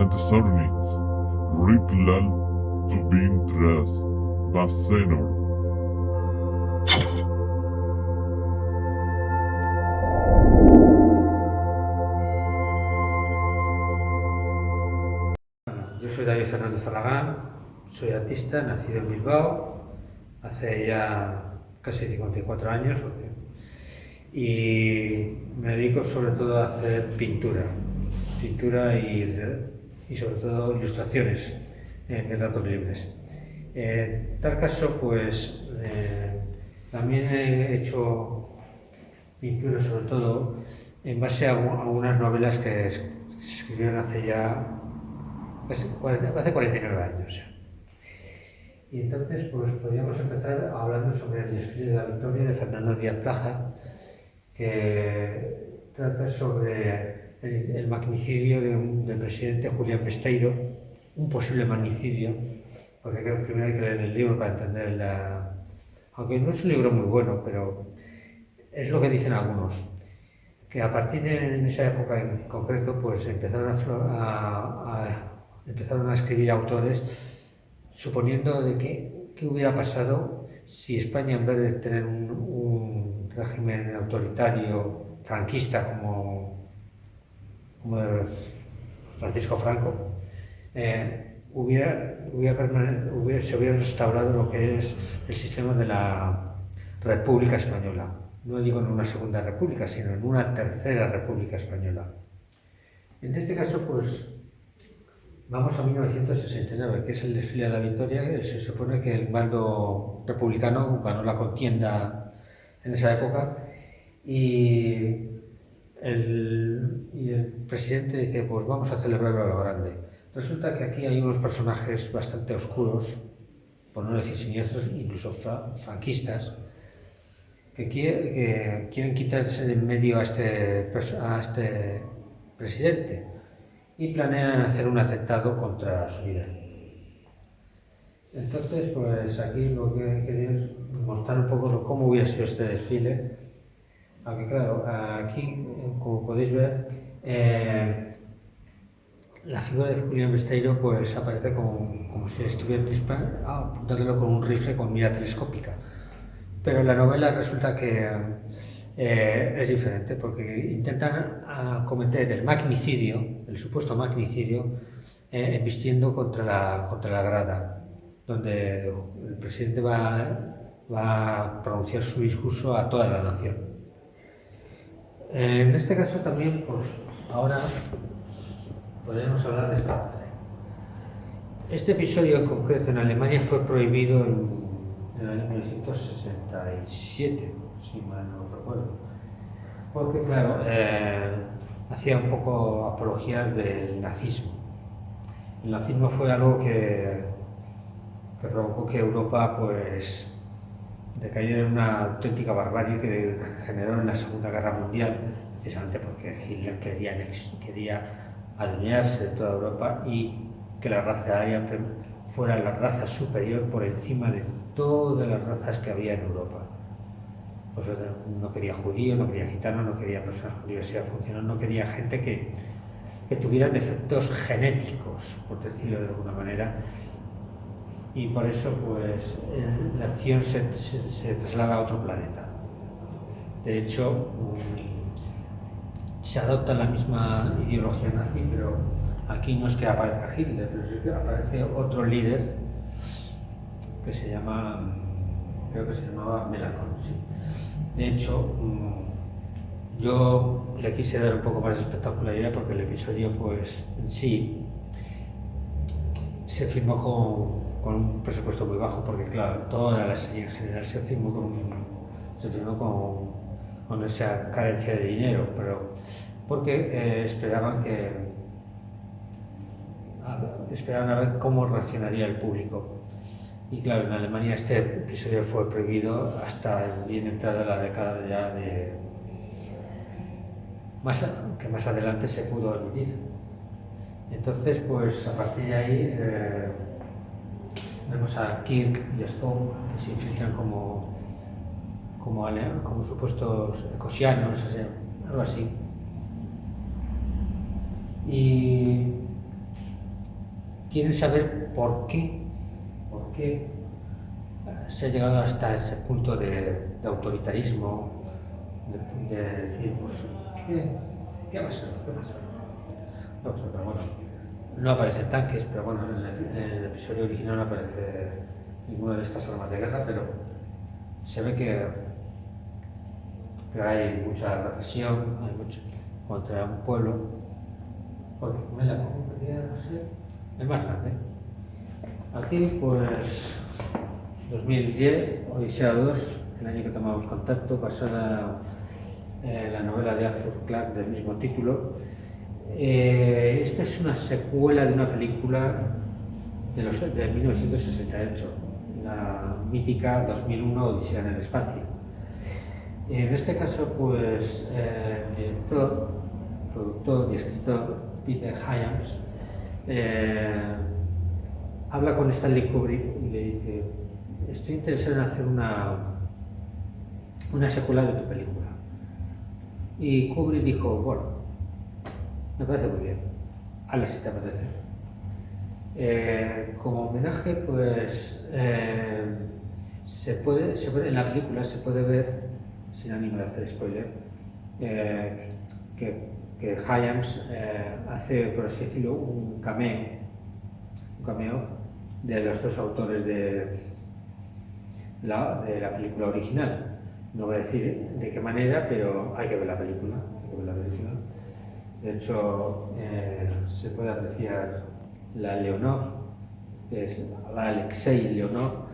Antisörnings, Riplal, Tubintras, Bassenor. Yo soy David Fernández Falagán, soy artista, nacido en Bilbao hace ya casi 54 años y me dedico sobre todo a hacer pintura y sobre todo ilustraciones en ratos libres. En tal caso, pues también he hecho pintura sobre todo en base a unas novelas que se escribieron hace ya hace 49 años. Y entonces, pues podríamos empezar hablando sobre el desfile de la Victoria de Fernando Díaz Plaja, que trata sobre el magnicidio del presidente Julián Besteiro, un posible magnicidio, porque creo que primero hay que leer el libro para entender aunque no es un libro muy bueno, pero es lo que dicen algunos, que a partir de esa época en concreto, pues empezaron a escribir autores suponiendo de qué hubiera pasado si España, en vez de tener un régimen autoritario franquista como de Francisco Franco, se hubiera restaurado lo que es el sistema de la República Española. No digo en una segunda república, sino en una tercera república española. En este caso, pues vamos a 1969, que es el desfile de la Victoria. Se supone que el bando republicano ganó la contienda en esa época y el presidente dice, pues vamos a celebrarlo a lo grande. Resulta que aquí hay unos personajes bastante oscuros, por no decir siniestros, incluso franquistas, que quieren quitarse de en medio a este presidente y planean hacer un atentado contra su líder. Entonces, pues aquí lo que quería es mostrar un poco cómo hubiera sido este desfile. Aunque claro, aquí, como podéis ver, la figura de Julián Besteiro pues aparece como si estuviera apuntándolo con un rifle con mira telescópica. Pero en la novela resulta que es diferente, porque intentan cometer el magnicidio, el supuesto magnicidio, embistiendo contra la grada, donde el presidente va a pronunciar su discurso a toda la nación. En este caso también, pues ahora podemos hablar de esta otra. Este episodio en concreto en Alemania fue prohibido en el año 1967, si mal no recuerdo, porque claro, hacía un poco apología del nazismo. El nazismo fue algo que provocó que Europa pues decayera en una auténtica barbarie que generó en la Segunda Guerra Mundial, precisamente porque Hitler quería adueñarse de toda Europa y que la raza aria fuera la raza superior por encima de todas las razas que había en Europa. Pues no quería judíos, no quería gitanos, no quería personas con diversidad funcional, no quería gente que tuviera defectos genéticos, por decirlo de alguna manera. Y por eso pues la acción se traslada a otro planeta. De hecho, se adopta la misma ideología nazi, pero aquí no es que aparezca Hitler, pero es que aparece otro líder que creo que se llamaba Melanchthon, sí. De hecho, yo le quise dar un poco más de espectacularidad porque el episodio pues en sí se filmó con un presupuesto muy bajo, porque claro, toda la serie en general se filmó con esa carencia de dinero, pero porque esperaban a ver cómo reaccionaría el público. Y claro, en Alemania este episodio fue prohibido hasta bien entrada la década ya que más adelante se pudo emitir. Entonces, pues a partir de ahí vemos a Kirk y a Stone que se infiltran como supuestos ecosianos, o sea, algo así. Y quieren saber por qué se ha llegado hasta ese punto de autoritarismo, de decir, pues, ¿qué va a ser? ¿Qué pasa? No, pero bueno, no aparecen tanques, pero bueno, en el episodio original no aparece ninguna de estas armas de guerra, pero se ve que hay mucha represión, hay mucho contra un pueblo, porque me la podría ser el más grande. Aquí, pues, 2010, Odisea 2, el año que tomamos contacto, basada en la novela de Arthur Clarke del mismo título. Esta es una secuela de una película de 1968, la mítica 2001 Odisea en el espacio. En este caso, pues, el director, productor y escritor Peter Hyams habla con Stanley Kubrick y le dice: estoy interesado en hacer una secuela de tu película. Y Kubrick dijo: bueno, me parece muy bien, hazla si te apetece. Como homenaje, pues, en la película se puede ver, sin ánimo de hacer spoiler, que Hyams hace, por así decirlo, un cameo de los dos autores de la película original. No voy a decir de qué manera, pero hay que ver la película, hay que ver la versión. De hecho, se puede apreciar la Leonov, que es la Alexei Leonov,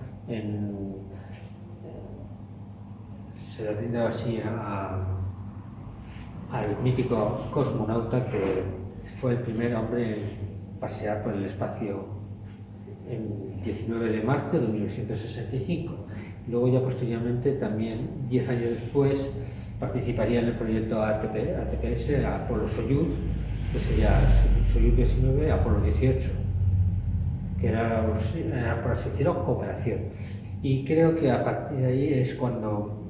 se le rinde así al mítico cosmonauta que fue el primer hombre en pasear por el espacio el 19 de marzo de 1965. Luego, ya posteriormente, también 10 años después, participaría en el proyecto ATPS, Apolo-Soyuz, que sería Soyuz 19, Apolo 18, que era, por así decirlo, cooperación. Y creo que a partir de ahí es cuando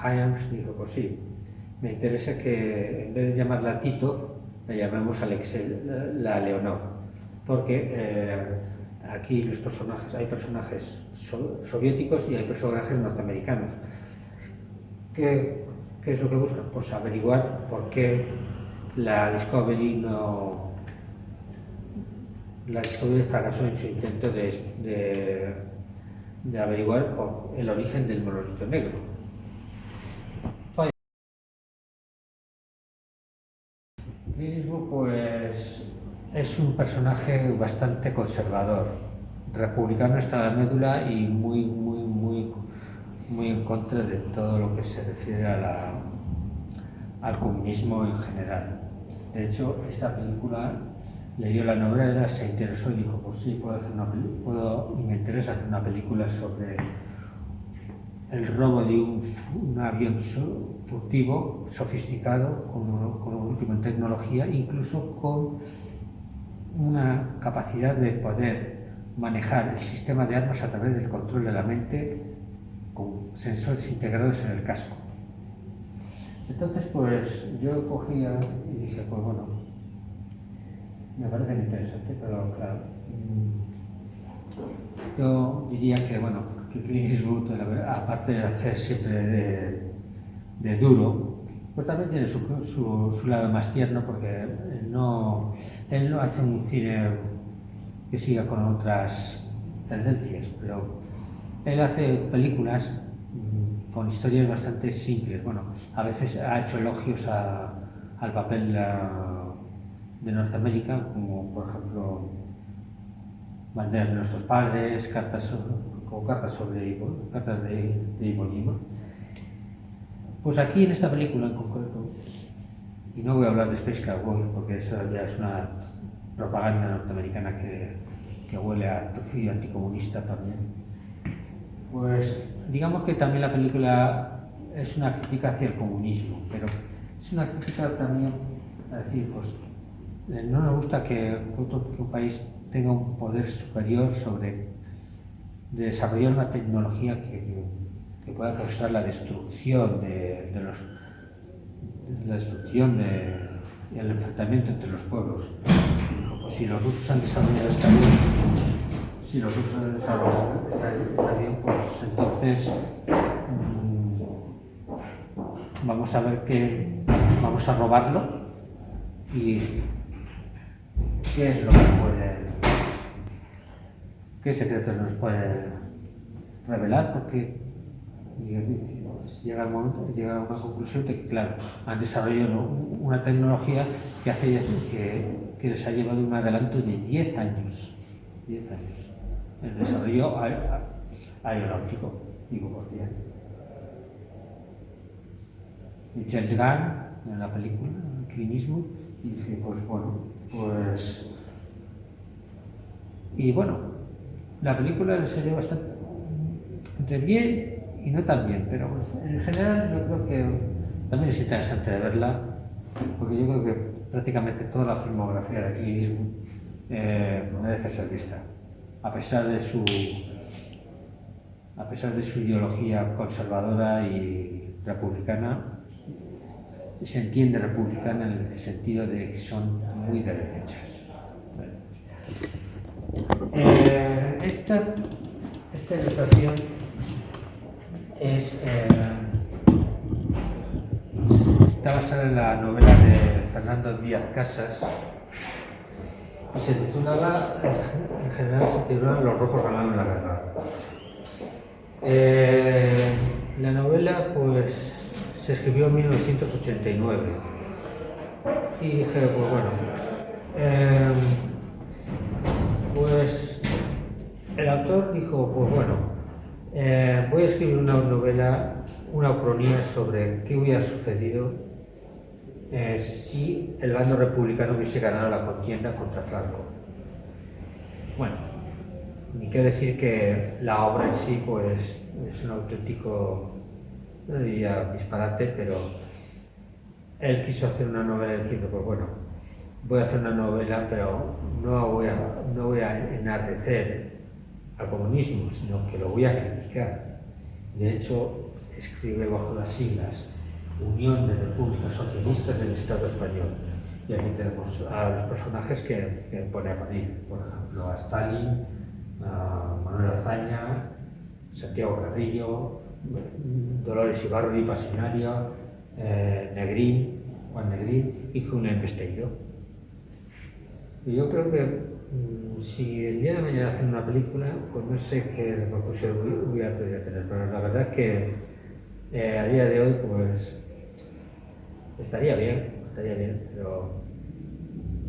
Hyams dijo: pues sí, me interesa que en vez de llamarla Tito, la llamemos la Leonov, porque aquí hay personajes soviéticos y hay personajes norteamericanos. ¿Qué es lo que buscan? Pues averiguar por qué la Discovery fracasó en su intento de averiguar por el origen del monolito negro. Clint Eastwood, pues, es un personaje bastante conservador, republicano hasta la médula y muy en contra de todo lo que se refiere al comunismo en general. De hecho, esta película, leyó la novela, se interesó y dijo: pues sí, me interesa hacer una película sobre el robo de un avión furtivo, sofisticado, con último en tecnología, incluso con una capacidad de poder manejar el sistema de armas a través del control de la mente, con sensores integrados en el casco. Entonces, pues, yo cogía y dije: pues bueno, me parece muy interesante, pero claro, yo diría que, bueno, que Clint Eastwood, aparte de hacer siempre de duro, pues también tiene su lado más tierno, porque él no hace un cine que siga con otras tendencias, pero él hace películas con historias bastante simples. Bueno, a veces ha hecho elogios al papel de Norteamérica, como por ejemplo Banderas de nuestros padres, cartas de Iwo Jima. Pues aquí, en esta película en concreto, y no voy a hablar de Space Cowboy porque eso ya es una propaganda norteamericana que huele a tufillo anticomunista también, pues digamos que también la película es una crítica hacia el comunismo, pero es una crítica también a decir: pues no nos gusta que un país tenga un poder superior de desarrollar una tecnología que pueda causar la destrucción y el enfrentamiento entre los pueblos. si los rusos han desarrollado esta avión, si los rusos han desarrollado este avión, pues entonces vamos a ver que vamos a robarlo y qué es lo que qué secretos nos puede revelar, porque llega el momento, llega a una conclusión de que, claro, han desarrollado una tecnología que hace que les ha llevado un adelanto de 10 años. 10 años. El desarrollo aeronáutico, digo, por bien. Michel Gant, en la película, Clint Eastwood, y dije, pues bueno, pues... Y bueno, la película se lleva bastante entre bien y no tan bien, pero en general yo creo que también es interesante de verla, porque yo creo que prácticamente toda la filmografía de Clint Eastwood merece ser vista, a pesar de su ideología conservadora y republicana. Se entiende republicana en el sentido de que son muy de derechas. Esta ilustración está basada en la novela de Fernando Díaz Casas y se titulaba, en general se titulaba Los rojos ganaron la guerra. La novela pues se escribió en 1989 y dije, pues bueno, pues el autor dijo, pues bueno, voy a escribir una novela, una ucronía sobre qué hubiera sucedido si el bando republicano hubiese ganado la contienda contra Franco. Bueno, ni qué decir que la obra en sí pues es un auténtico, no diría disparate, pero él quiso hacer una novela diciendo, pues bueno, voy a hacer una novela, pero no voy a enardecer al comunismo, sino que lo voy a criticar. De hecho, escribe bajo las siglas Unión de Repúblicas Socialistas del Estado Español. Y aquí tenemos a los personajes que pone a parir, por ejemplo, a Stalin, a Manuel Azaña, Santiago Carrillo, Dolores Ibarruri Pasionario, Negrín, Juan Negrín y Julián Besteiro. Y yo creo que si el día de mañana hacen una película, pues no sé qué repercusión hubiera podido tener, pero la verdad es que a día de hoy pues estaría bien, pero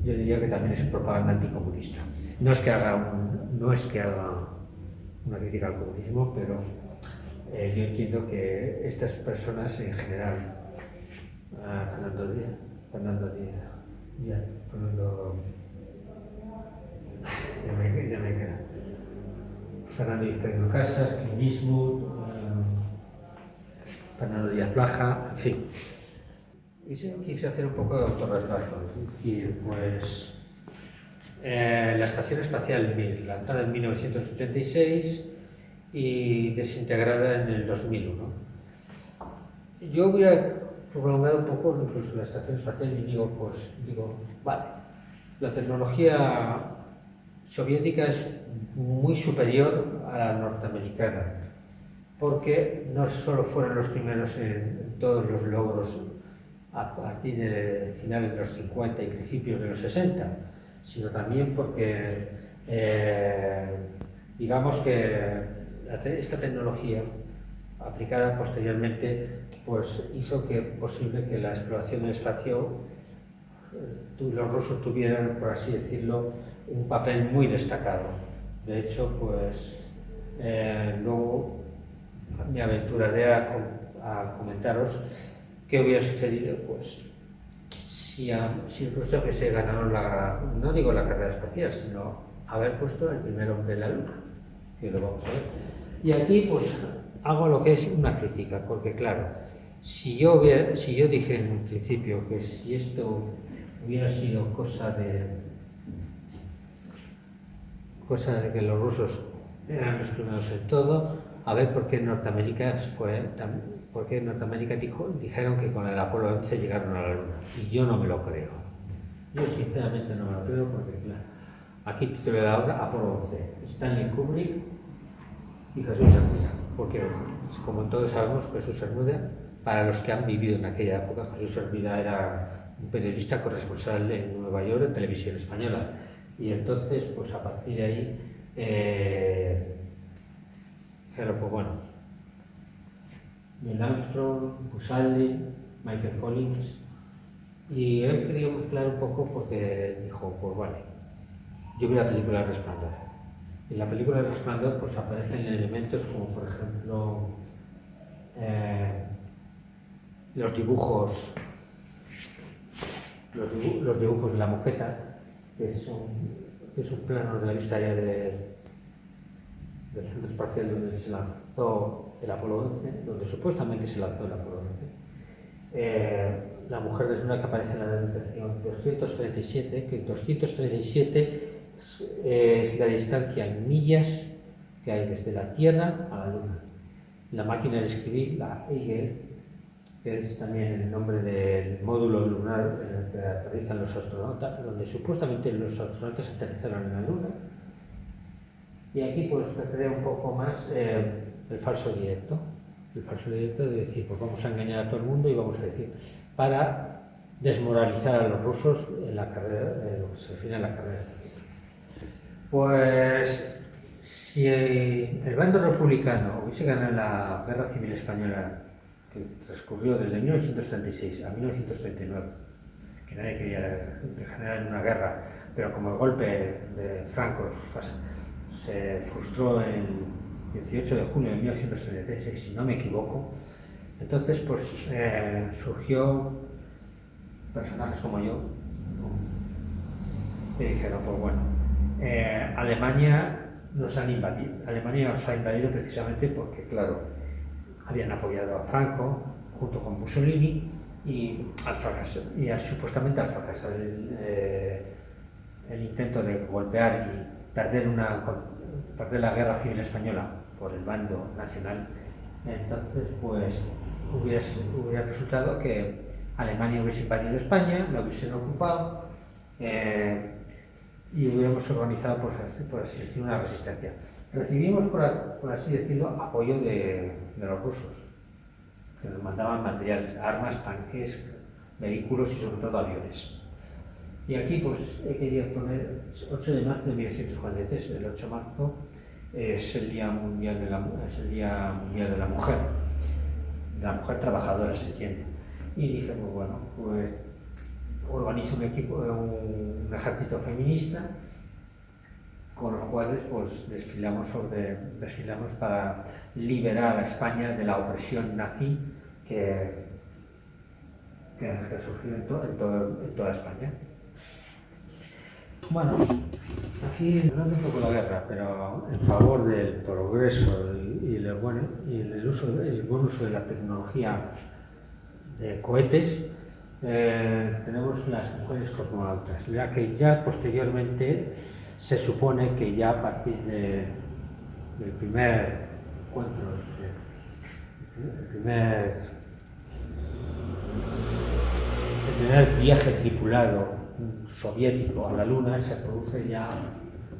yo diría que también es propaganda anticomunista. No es que haga una crítica al comunismo, pero yo entiendo que estas personas en general, Fernando Díaz Casas, Clint Eastwood, Fernando Díaz Plaja, en fin. Y sí, quise hacer un poco de autorretrato. Y pues la Estación Espacial Mir, lanzada en 1986 y desintegrada en el 2001. Yo hubiera prolongado un poco incluso la Estación Espacial y digo, vale, la tecnología soviética es muy superior a la norteamericana, porque no solo fueron los primeros en todos los logros a partir de finales de los 50 y principios de los 60, sino también porque digamos que esta tecnología aplicada posteriormente pues hizo posible que la exploración del espacio los rusos tuvieran, por así decirlo, un papel muy destacado. De hecho, pues luego me aventuraré a comentaros qué hubiera sucedido pues si Rusia hubiese ganado no digo la carrera espacial, sino haber puesto el primer hombre en la Luna, que lo vamos a ver. Y aquí pues hago lo que es una crítica, porque claro, si yo dije en un principio que si esto hubiera sido cosa de que los rusos eran los primeros en todo, a ver por qué Norteamérica dijeron que con el Apolo 11 llegaron a la Luna, y yo no me lo creo. Yo sinceramente no me lo creo porque, claro, aquí te lo da ahora Apolo 11, Stanley Kubrick y Jesús Hermida. Porque, como todos sabemos, Jesús Hermida, para los que han vivido en aquella época, Jesús Hermida era un periodista corresponsal en Nueva York en Televisión Española. Y entonces, pues a partir de ahí, pero pues bueno, Neil Armstrong, Buzz Aldrin, Michael Collins, y él quería mezclar un poco porque dijo, pues vale, yo vi la película El Resplandor. En la película El Resplandor pues aparecen elementos como por ejemplo los dibujos de la moqueta, que es un plano de la vista aérea del centro espacial donde se lanzó el Apolo 11, donde supuestamente se lanzó el Apolo 11. La mujer desnuda que aparece en la denominación 237, que 237 es la distancia en millas que hay desde la Tierra a la Luna. La máquina de escribir, la Eagle, que es también el nombre del módulo lunar en el que aterrizan los astronautas, donde supuestamente los astronautas aterrizaron en la Luna. Y aquí pues recrea un poco más el falso directo. El falso directo de decir, pues vamos a engañar a todo el mundo y vamos a decir, para desmoralizar a los rusos en la carrera, en lo que se refiere a la carrera. Pues si el bando republicano hubiese ganado la Guerra Civil Española, que transcurrió desde 1936 a 1939, que nadie quería degenerar en una guerra, pero como el golpe de Franco se frustró el 18 de junio de 1936, si no me equivoco, entonces pues surgió personajes como yo que dijeron, pues bueno, Alemania nos ha invadido precisamente porque, claro, habían apoyado a Franco junto con Mussolini y supuestamente al fracasar el intento de golpear y perder la Guerra Civil Española por el bando nacional, entonces pues hubiera resultado que Alemania hubiese invadido España, la hubiesen ocupado y hubiéramos organizado, por así decirlo, una resistencia. Recibimos, por así decirlo, apoyo de los rusos, que nos mandaban materiales, armas, tanques, vehículos y sobre todo aviones. Y aquí pues he querido poner 8 de marzo de 1943, el 8 de marzo es el Día Mundial de la Mujer trabajadora, se entiende. Y dije, pues bueno, pues organizo un ejército feminista con los cuales pues desfilamos para liberar a España de la opresión nazi que surgió en toda España. Bueno, aquí hablando un poco de la guerra, pero en favor del progreso y el buen uso de la tecnología de cohetes, tenemos las mujeres cosmonautas, ya que ya posteriormente se supone que ya a partir del primer encuentro, el primer viaje tripulado soviético a la Luna se produce ya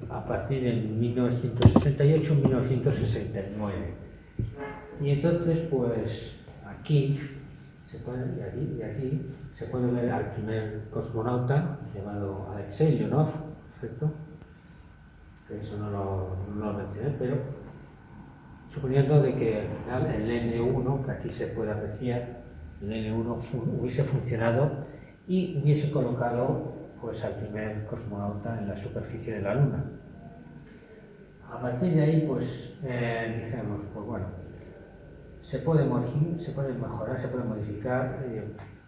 a partir de 1968-1969. Y entonces, pues aquí se puede ver al primer cosmonauta llamado Alexei Leonov, ¿cierto? Que eso no lo mencioné, pero suponiendo de que al final el N1, que aquí se puede apreciar, el N1 hubiese funcionado y hubiese colocado pues al primer cosmonauta en la superficie de la Luna. A partir de ahí, pues dijimos, pues bueno, se puede mejorar, se puede modificar.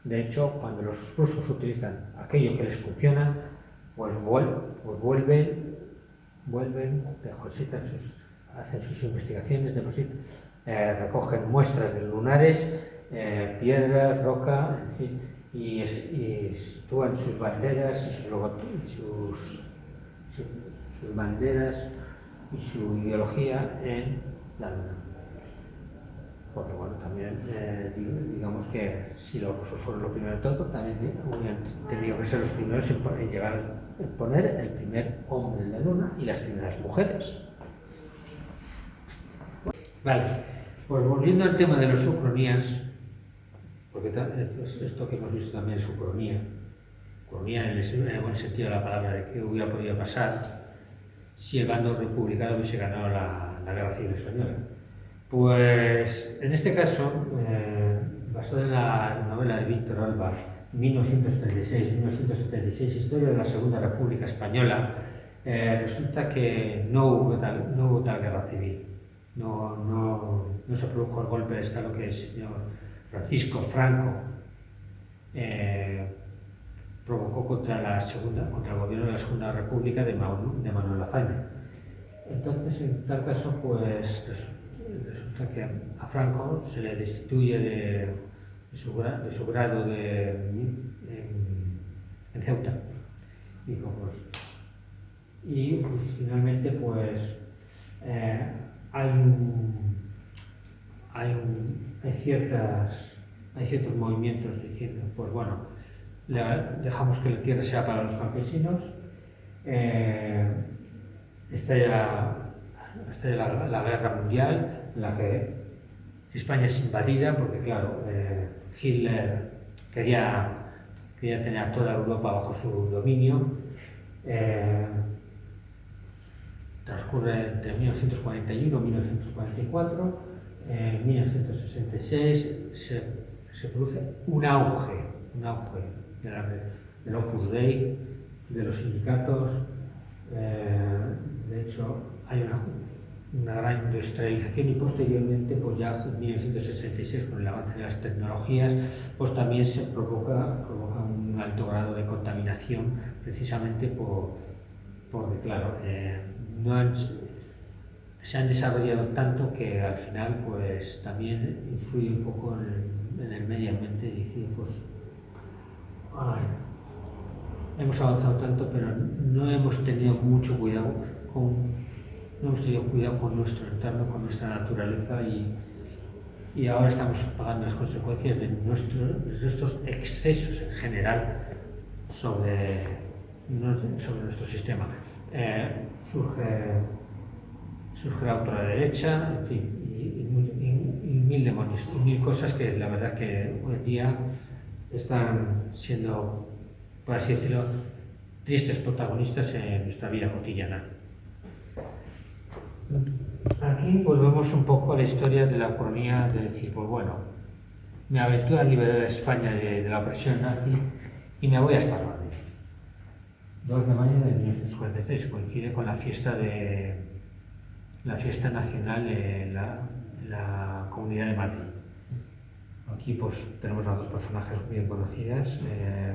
De hecho, cuando los rusos utilizan aquello que les funciona, pues vuelven, hacen sus investigaciones, recogen muestras de lunares, piedras, roca, en fin, y sitúan sus banderas y sus banderas y su ideología en la Luna. porque bueno, también digamos que si los rusos fueron lo primero de todo, también hubieran tenido que ser los primeros en llegar, en poner el primer hombre en la luna y las primeras mujeres. Vale, pues volviendo al tema de las ucronías, porque esto que hemos visto también es ucronía, ucronía en el buen sentido de la palabra, de qué hubiera podido pasar si el bando republicano hubiese ganado la Guerra Civil Española. Pues en este caso, basado en la novela de Víctor Alba, 1936-1976, Historia de la Segunda República Española, resulta que no hubo tal guerra civil. No se produjo el golpe de Estado que el señor Francisco Franco provocó contra el gobierno de la Segunda República de Manuel Azaña. Entonces, en tal caso, pues resulta que a Franco se le destituye de su grado en Ceuta. Y finalmente, pues hay ciertos movimientos diciendo, pues bueno, dejamos que la tierra sea para los campesinos, estalla la guerra mundial, en la que España es invadida, porque claro, Hitler quería tener a toda Europa bajo su dominio. Transcurre entre 1941 y 1944, en 1966 se produce un auge del Opus Dei, de los sindicatos. De hecho, hay una gran industrialización y posteriormente, pues ya en 1966, con el avance de las tecnologías, pues también se provoca un alto grado de contaminación, precisamente porque claro, se han desarrollado tanto que al final pues también influye un poco en el medio ambiente y decir, pues hemos avanzado tanto, pero no hemos tenido mucho cuidado con nuestro entorno, con nuestra naturaleza, y ahora estamos pagando las consecuencias de nuestros excesos en general sobre nuestro sistema. Surge la ultraderecha, en fin, y mil demonios, y mil cosas que la verdad que hoy en día están siendo, por así decirlo, tristes protagonistas en nuestra vida cotidiana. Aquí volvemos un poco a la historia de la ucronía, de decir, pues bueno, me aventuro a liberar a España de la opresión nazi y me voy hasta Madrid. 2 de mayo de 1943, coincide con la fiesta nacional de la Comunidad de Madrid. Aquí pues tenemos a 2 personajes bien conocidas,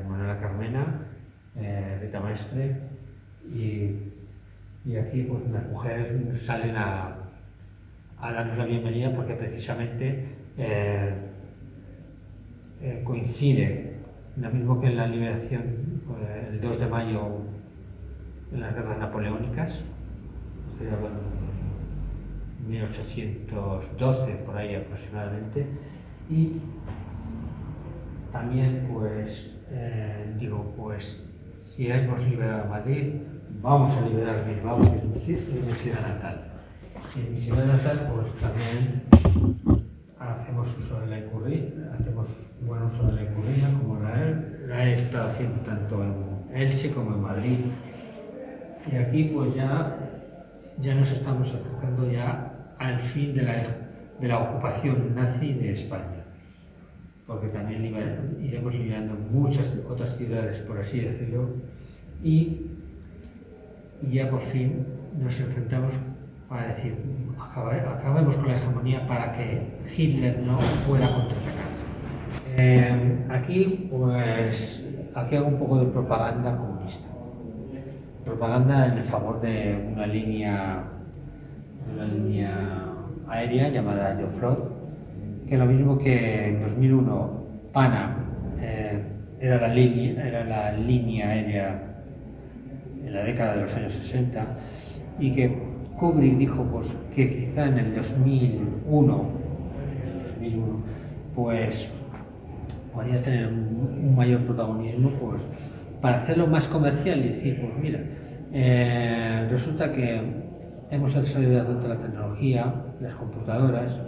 Manuela Carmena, Rita Maestre, y aquí pues las mujeres salen a darnos la bienvenida porque precisamente coincide, lo mismo que en la liberación, el 2 de mayo en las guerras napoleónicas, estoy hablando de 1812 por ahí aproximadamente, y también pues pues si hemos liberado Madrid, vamos a liberar Bilbao, que es mi ciudad natal. Y en mi ciudad natal pues también hacemos uso de la icurrina, hacemos buen uso de la icurrina, como la he estado haciendo tanto en Elche como en Madrid. Y aquí pues ya nos estamos acercando ya al fin de la ocupación nazi de España, porque también iremos liberando muchas otras ciudades, por así decirlo, y ya por fin nos enfrentamos para decir, acabemos con la hegemonía para que Hitler no pueda contraatacar. Aquí hago un poco de propaganda comunista. Propaganda en el favor de una línea aérea llamada Aeroflot, que lo mismo que en 2001 PANA era la línea aérea en la década de los años 60, y que Kubrick dijo pues, que quizá en el 2001, 2001, pues podría tener un mayor protagonismo, pues para hacerlo más comercial y decir, pues mira, resulta que hemos desarrollado tanto la tecnología, las computadoras,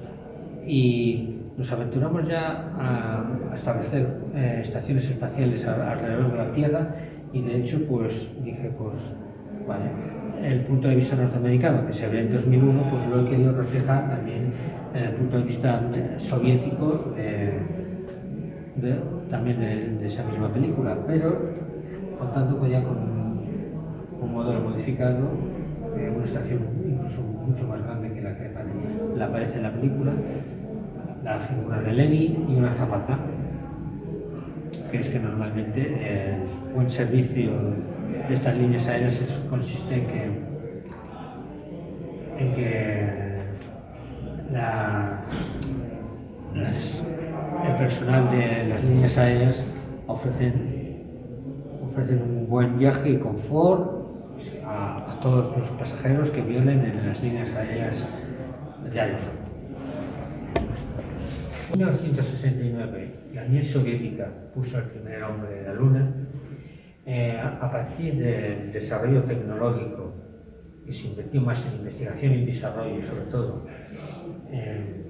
y nos aventuramos ya a establecer estaciones espaciales alrededor de la Tierra, y de hecho pues dije, pues vale, el punto de vista norteamericano que se ve en 2001, pues lo he querido reflejar también en el punto de vista soviético también de esa misma película, pero contando ya con un modelo modificado, una estación incluso mucho más grande que la que aparece en la película, la figura de Lenin y una zapata, que es que normalmente el buen servicio de estas líneas aéreas consiste en que el personal de las líneas aéreas ofrecen un buen viaje y confort a todos los pasajeros que violen en las líneas aéreas de Aeroflot. En 1969, la Unión Soviética puso al primer hombre en la Luna. A partir del desarrollo tecnológico, que se invirtió más en investigación y desarrollo, sobre todo en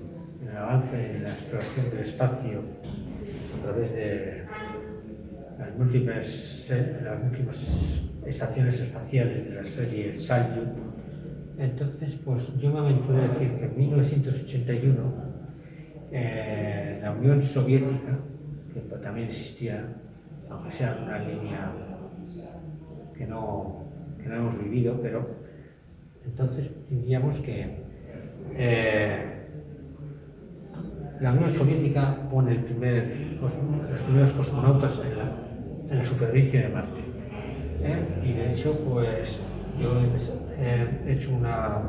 el avance en la exploración del espacio a través de las múltiples estaciones espaciales de la serie Salyut. Entonces, pues yo me aventuré a decir que en 1981 la Unión Soviética, que también existía, aunque sea una línea que no hemos vivido, pero entonces diríamos que la Unión Soviética pone los primeros cosmonautas en la superficie de Marte. Y de hecho, pues yo he hecho una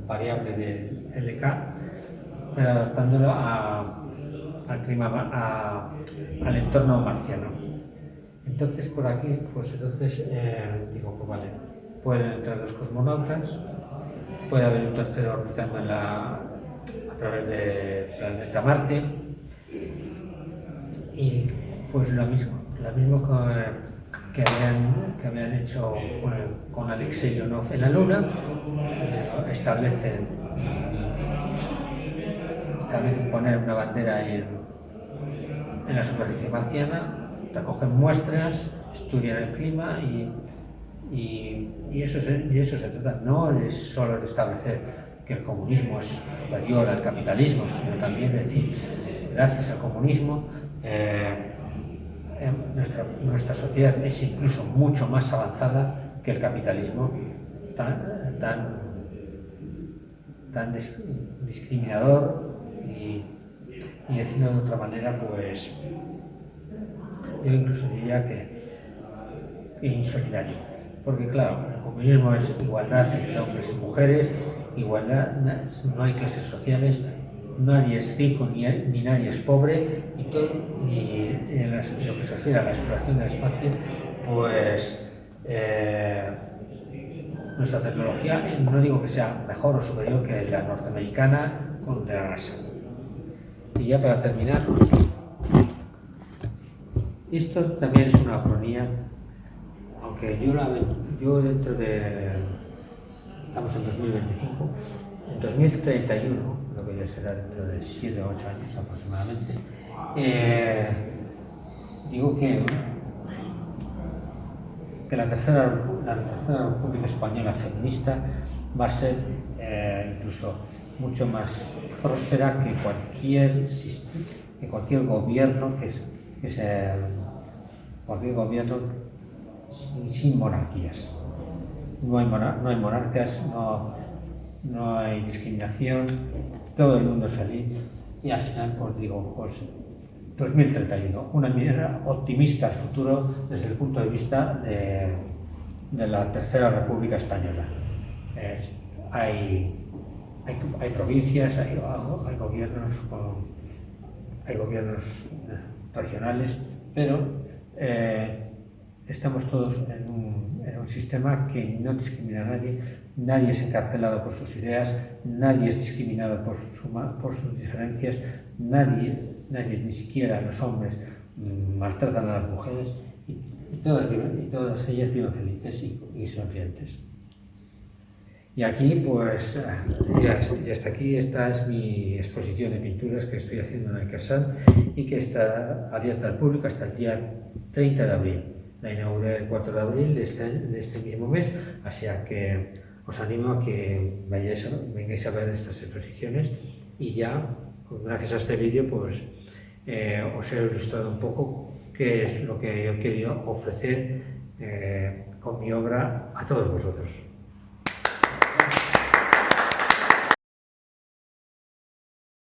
variable de LK, pero adaptándolo al clima, al entorno marciano. Entonces por aquí, pues entonces digo, pues vale, pueden entrar los cosmonautas, puede haber un tercero orbitando a través del planeta Marte, y pues lo mismo que habían hecho con Alexei Leonov en la Luna. Establecen poner una bandera en la superficie marciana, recogen muestras, estudian el clima y eso se trata. No es solo de establecer que el comunismo es superior al capitalismo, sino también decir, gracias al comunismo, nuestra sociedad es incluso mucho más avanzada que el capitalismo tan discriminador y decirlo de otra manera, pues yo incluso diría que insolidario, porque claro, el comunismo es igualdad entre hombres y mujeres, igualdad, no hay clases sociales, nadie es rico ni nadie es pobre, y todo, y lo que se refiere a la exploración del espacio, pues nuestra tecnología, no digo que sea mejor o superior que la norteamericana con de la NASA. Y ya para terminar, esto también es una acronía, aunque yo dentro de, estamos en 2025, en 2031, lo que ya será dentro de 7 o 8 años aproximadamente, digo que la tercera República Española feminista va a ser incluso mucho más próspera que cualquier gobierno cualquier gobierno sin monarquías. No hay monarcas, no hay discriminación, todo el mundo es feliz, y al final pues digo, pues 2031, una mirada optimista al futuro desde el punto de vista de la Tercera República Española. Hay provincias, hay gobiernos regionales, pero estamos todos en un sistema que no discrimina a nadie, nadie es encarcelado por sus ideas, nadie es discriminado por sus diferencias, nadie, ni siquiera los hombres, maltratan a las mujeres y todas ellas viven felices y sonrientes. Y aquí, pues, y hasta aquí, esta es mi exposición de pinturas que estoy haciendo en el Casal y que está abierta al público hasta el día 30 de abril. La inauguré el 4 de abril de este mismo mes, así que os animo a que vengáis a ver estas exposiciones y ya, pues, gracias a este vídeo, pues, os he ilustrado un poco qué es lo que yo he querido ofrecer con mi obra a todos vosotros.